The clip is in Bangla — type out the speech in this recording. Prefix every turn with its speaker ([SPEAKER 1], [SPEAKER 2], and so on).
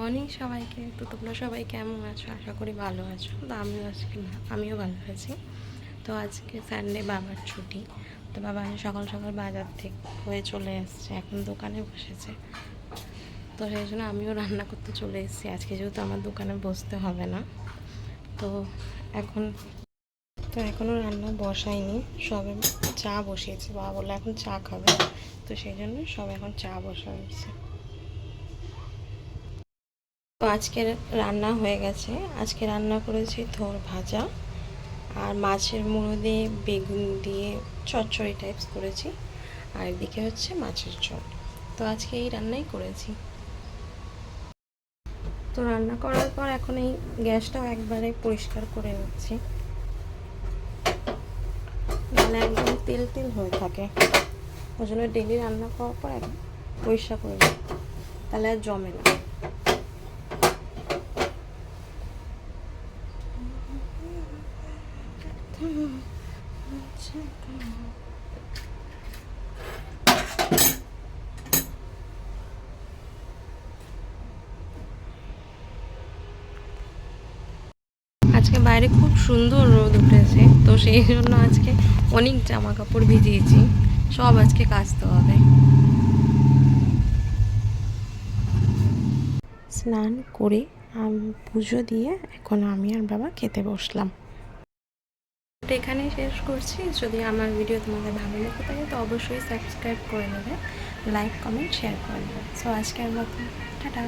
[SPEAKER 1] মর্নিং সবাইকে। তো তোমরা সবাই কেমন আছো? আশা করি ভালো আছো। তো আমিও ভালো আছি। তো আজকে সানডে, বাবার ছুটি। তো বাবা সকাল সকাল বাজার থেকে হয়ে চলে এসছে, এখন দোকানে বসেছে। তো সেই জন্য আমিও রান্না করতে চলে এসেছি আজকে, যেহেতু আমার দোকানে বসতে হবে না। তো এখনও রান্না বসাইনি, সবে চা বসিয়েছি। বাবা বললো এখন চা খাবে, তো সেই জন্য সব এখন চা বসাইছে। তো আজকে রান্না হয়ে গেছে। আজকে রান্না করেছি থোর ভাজা আর মাছের মুড়ো দিয়ে বেগুন দিয়ে চচ্চড়ি টাইপস করেছি, আর এদিকে হচ্ছে মাছের ঝোল। তো আজকে এই রান্নাই করেছি। তো রান্না করার পর এখন এই গ্যাসটাও একবারে পরিষ্কার করে নিচ্ছি, নাহলে একদম তেল তেল হয়ে থাকে। ওই জন্য ডেলি রান্না করার পর একদম পরিষ্কার করে নিই, তাহলে আর জমে না। আজকে বাইরে খুব সুন্দর রোদ উঠেছে, তো সেই জন্য আজকে অনেক জামা কাপড় ভিজিয়েছি, সব আজকে কাচতে হবে। স্নান করে পুজো দিয়ে এখন আমি আর বাবা খেতে বসলাম। এখানেই শেষ করছি। যদি আমার ভিডিও তোমাদের ভালো লেগে থাকে তো অবশ্যই সাবস্ক্রাইব করে দেবে, লাইক কমেন্ট শেয়ার করে দেবে। সো আজকের মতো টাটা।